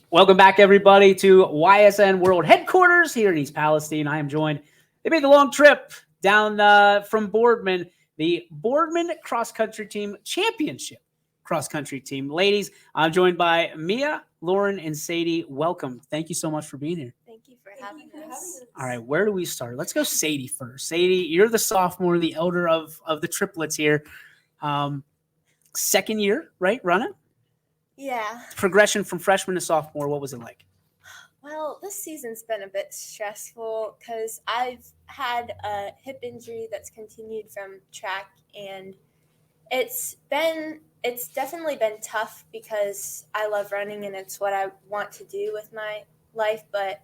Welcome back, everybody, to YSN World Headquarters here in East Palestine. I am joined. They made the long trip down from Boardman, the Boardman Cross Country Team Championship Cross Country Team. Ladies, I'm joined by Mia, Lauren, and Sadie. Welcome. Thank you so much for being here. Thank you for having us. All right, where do we start? Let's go Sadie first. Sadie, you're the sophomore, the elder of the triplets here. Second year, right, running? Yeah. Progression from freshman to sophomore, what was it like? Well, this season's been a bit stressful because I've had a hip injury that's continued from track, and it's definitely been tough because I love running and it's what I want to do with my life. But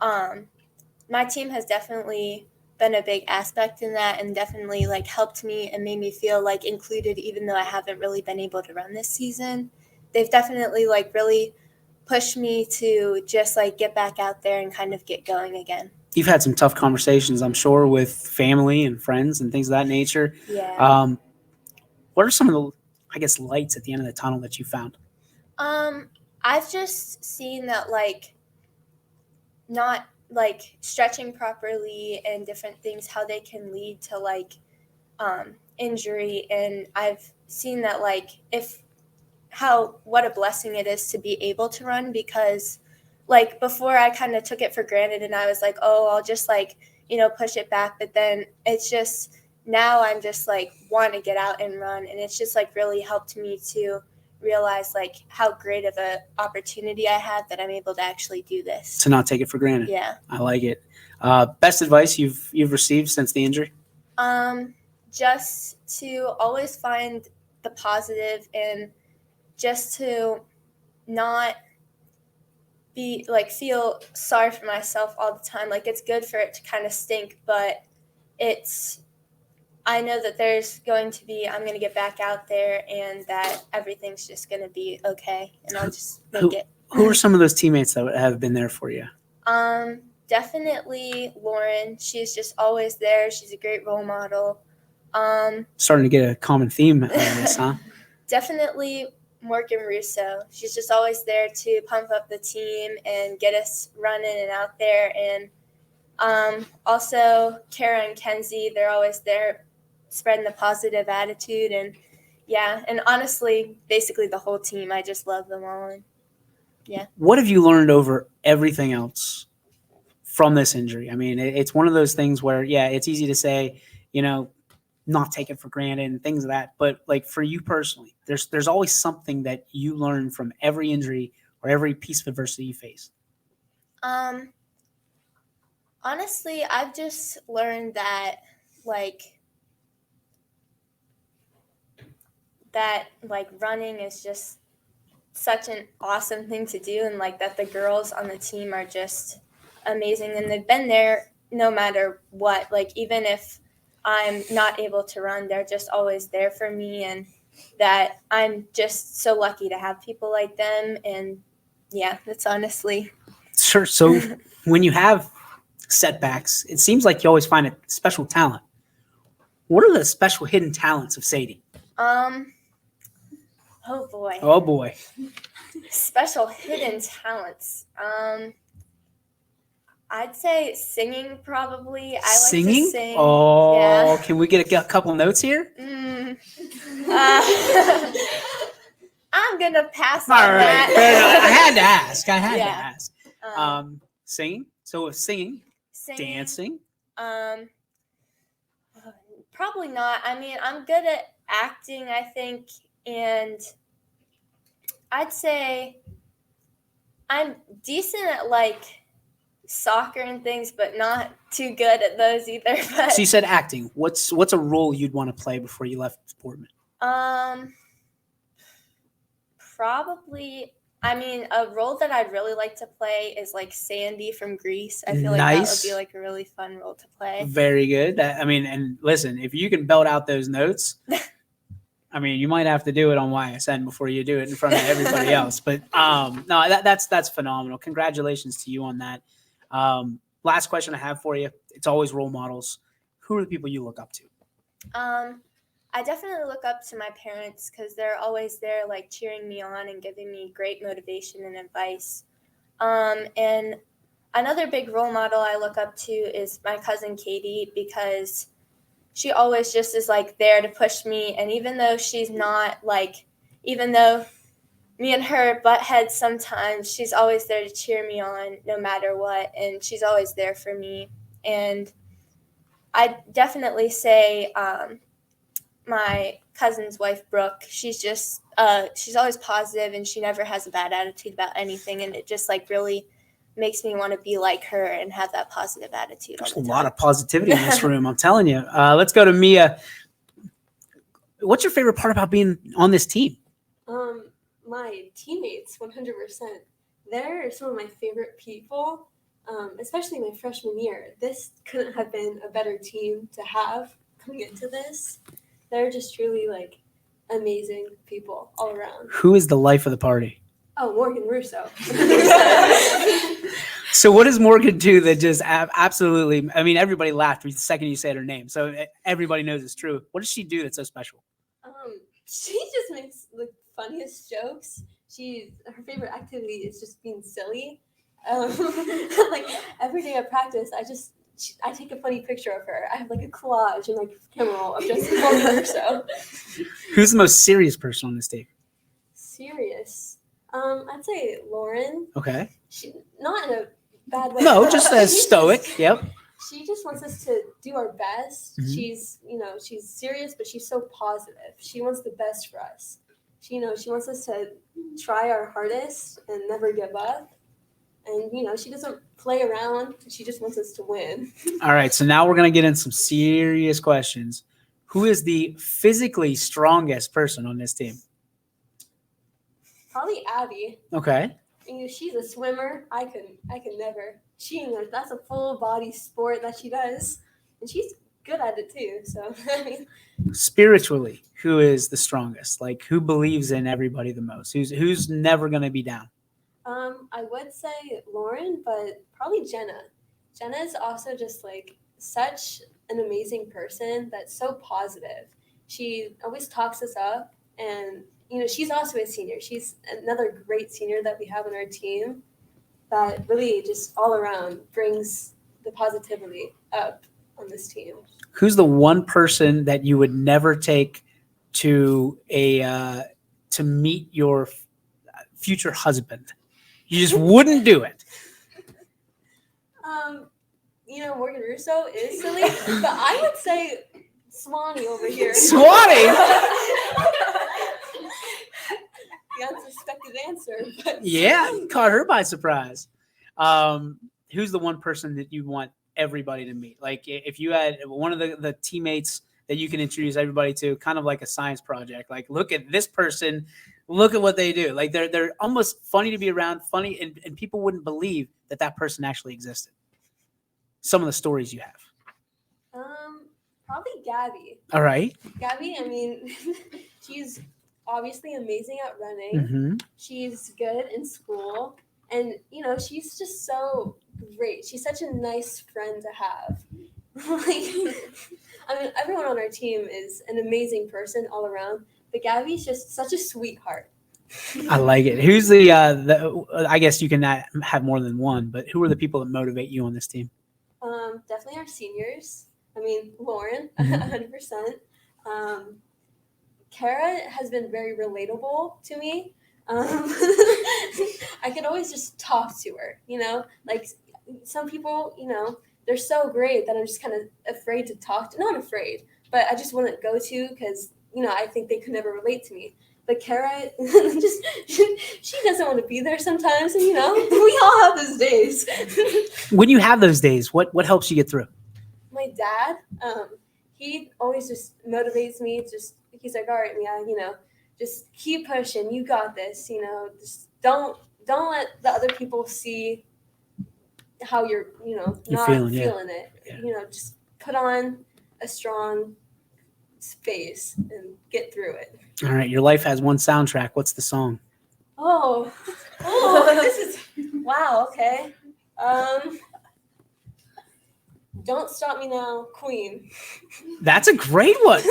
my team has definitely been a big aspect in that, and definitely like helped me and made me feel like included, even though I haven't really been able to run this season. They've definitely like really pushed me to just like get back out there and kind of get going again. You've had some tough conversations, I'm sure, with family and friends and things of that nature. Yeah. What are some of the, I guess, lights at the end of the tunnel that you found? I've just seen that like not like stretching properly and different things, how they can lead to like injury, and I've seen that like what a blessing it is to be able to run, because like before I kind of took it for granted and I was like, oh, I'll just like, push it back. But then it's just now I'm just like want to get out and run. And it's just like really helped me to realize like how great of an opportunity I have that I'm able to actually do this. To not take it for granted. Yeah. I like it. Best advice you've received since the injury? Just to always find the positive, and just to not be like feel sorry for myself all the time. Like it's good for it to kind of stink, but I know that I'm going to get back out there and that everything's just going to be okay, and I'll just make it. Who are some of those teammates that have been there for you? Definitely Lauren. She's just always there. She's a great role model. Starting to get a common theme out of this, huh? Definitely Morgan Russo. She's just always there to pump up the team and get us running and out there. And also Kara and Kenzie, they're always there spreading the positive attitude. And yeah, and honestly, basically the whole team, I just love them all. And yeah. What have you learned over everything else from this injury? I mean, it's one of those things where, yeah, it's easy to say, not take it for granted and things of that. But like for you personally, there's always something that you learn from every injury or every piece of adversity you face. Honestly, I've just learned that running is just such an awesome thing to do, and like that the girls on the team are just amazing, and they've been there no matter what. Like even if I'm not able to run, they're just always there for me, and that I'm just so lucky to have people like them. And yeah, that's honestly. Sure. So when you have setbacks, it seems like you always find a special talent. What are the special hidden talents of Sadie? Oh boy. Special hidden talents. I'd say singing, probably. I like to sing. Oh, yeah. Can we get a couple notes here? I'm going to pass on that. Fair enough. I had to ask. Singing? So with singing, dancing? Probably not. I mean, I'm good at acting, I think, and I'd say I'm decent at like soccer and things, but not too good at those either. But so you said acting. What's a role you'd want to play before you left Boardman? Probably. I mean, a role that I'd really like to play is like Sandy from Grease. I feel like that would be like a really fun role to play. Very good. I mean, and listen, if you can belt out those notes, I mean, you might have to do it on YSN before you do it in front of everybody else. But no, that's phenomenal. Congratulations to you on that. Last question I have for you. It's always role models. Who are the people you look up to? I definitely look up to my parents because they're always there like cheering me on and giving me great motivation and advice. And another big role model I look up to is my cousin Katie, because she always just is like there to push me. And even though she's not like, even though me and her butt heads sometimes, she's always there to cheer me on no matter what. And she's always there for me. And I definitely say my cousin's wife, Brooke, she's always positive and she never has a bad attitude about anything. And it just like really makes me want to be like her and have that positive attitude. There's a lot of positivity in this room, I'm telling you. Let's go to Mia. What's your favorite part about being on this team? My teammates, 100%. They're some of my favorite people, especially my freshman year. This couldn't have been a better team to have coming into this. They're just truly like amazing people all around. Who is the life of the party? Oh, Morgan Russo. So what does Morgan do that just absolutely, I mean, everybody laughed the second you said her name, so everybody knows it's true. What does she do that's so special? She just makes the funniest jokes. Her favorite activity is just being silly. Like every day at practice, I take a funny picture of her. I have like a collage and like camera roll of just Morgan Russo. Who's the most serious person on this team? Serious? I'd say Lauren. Okay. She not in a bad way. No, just as stoic. Yep. She just wants us to do our best. Mm-hmm. She's serious, but she's so positive. She wants the best for us. She wants us to try our hardest and never give up. And, she doesn't play around. She just wants us to win. All right. So now we're going to get in some serious questions. Who is the physically strongest person on this team? Probably Abby. Okay. She's a swimmer. I can never. That's a full body sport that she does. And she's good at it too. So, Spiritually, who is the strongest? Like, who believes in everybody the most? Who's never going to be down? I would say Lauren, but probably Jenna. Jenna is also just like such an amazing person that's so positive. She always talks us up, and she's also a senior. She's another great senior that we have on our team that really just all around brings the positivity up on this team. Who's the one person that you would never take to to meet your future husband? You just wouldn't do it. Morgan Russo is silly, but I would say Swanee over here. Swanee? The unsuspected answer. But Yeah, caught her by surprise. Who's the one person that you want everybody to meet? Like if you had one of the teammates that you can introduce everybody to, kind of like a science project, like look at this person, look at what they do. Like they're almost funny to be around, funny, and people wouldn't believe that person actually existed. Some of the stories you have. Probably Gabby. All right. Gabby, she's obviously amazing at running. Mm-hmm. She's good in school. And, she's just so great. She's such a nice friend to have. Everyone on our team is an amazing person all around. But Gabby's just such a sweetheart. I like it. Who's the I guess you can have more than one, but who are the people that motivate you on this team? Definitely our seniors. Lauren, Mm-hmm. 100%. Kara has been very relatable to me. I could always just talk to her, like some people, they're so great that I'm just kind of afraid to talk to, not afraid, but I just wouldn't go to because, I think they could never relate to me. But Kara, she doesn't want to be there sometimes. And, we all have those days. When you have those days, what helps you get through? My dad, he always just motivates me. He's like, all right, Mia, just keep pushing. You got this. Just don't let the other people see how you're not feeling it. Yeah. Just put on a strong face and get through it. All right, your life has one soundtrack. What's the song? Oh, this is wow. Okay. Don't Stop Me Now, Queen. That's a great one.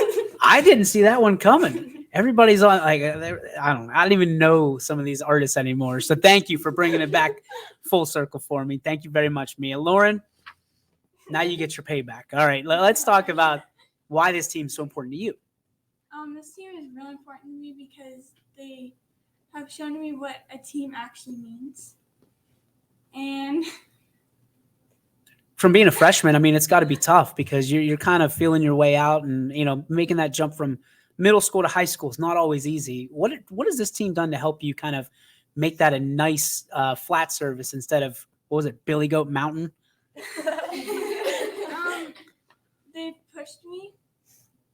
I didn't see that one coming. Everybody's on like I don't even know some of these artists anymore. So thank you for bringing it back full circle for me. Thank you very much, Mia. Lauren, now you get your payback. All right, let's talk about why this team is so important to you. This team is really important to me because they have shown me what a team actually means. And from being a freshman, I mean, it's got to be tough because you're kind of feeling your way out, and making that jump from middle school to high school is not always easy. What has this team done to help you kind of make that a nice flat surface instead of, what was it, Billy Goat Mountain? they pushed me,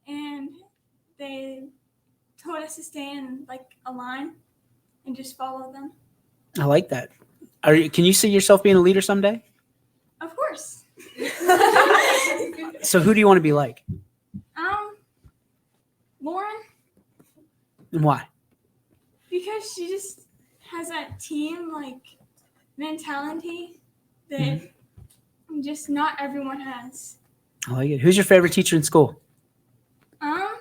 and they told us to stay in like a line and just follow them. I like that. Can you see yourself being a leader someday? Of course. So who do you want to be like? Lauren, And why? because she just has that team like mentality that just not everyone has. I like it. Who's your favorite teacher in school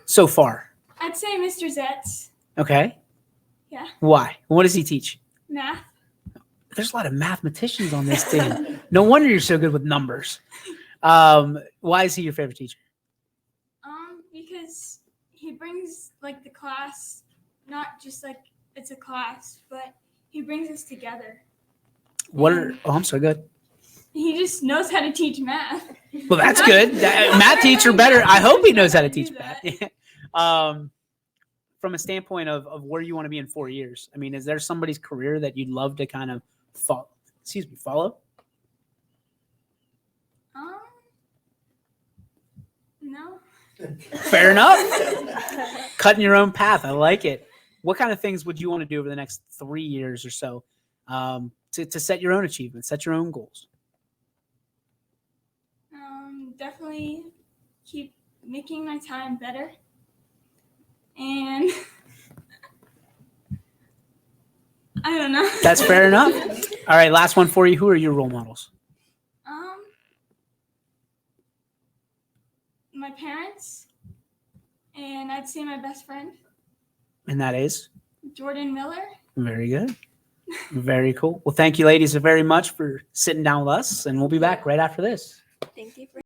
so far? I'd say Mr. Zetz, Okay. Yeah. Why? What does he teach? math. There's a lot of mathematicians on this team. No wonder you're so good with numbers. Why is he your favorite teacher? Because he brings like the class, not just like it's a class, but he brings us together. I'm so good. He just knows how to teach math. Well, that's good. Math teacher better. I hope he knows how to teach math. From a standpoint of where you want to be in 4 years, I mean, is there somebody's career that you'd love to kind of follow? No. Fair enough. Cutting your own path. I like it. What kind of things would you want to do over the next 3 years or so to set your own achievements, set your own goals? Definitely keep making my time better. And I don't know. That's fair enough. All right, last one for you. Who are your role models? My parents, and I'd say my best friend, And that is? Jordan Miller. Very good. Very cool. Well, thank you, ladies, very much for sitting down with us, and we'll be back right after this. Thank you for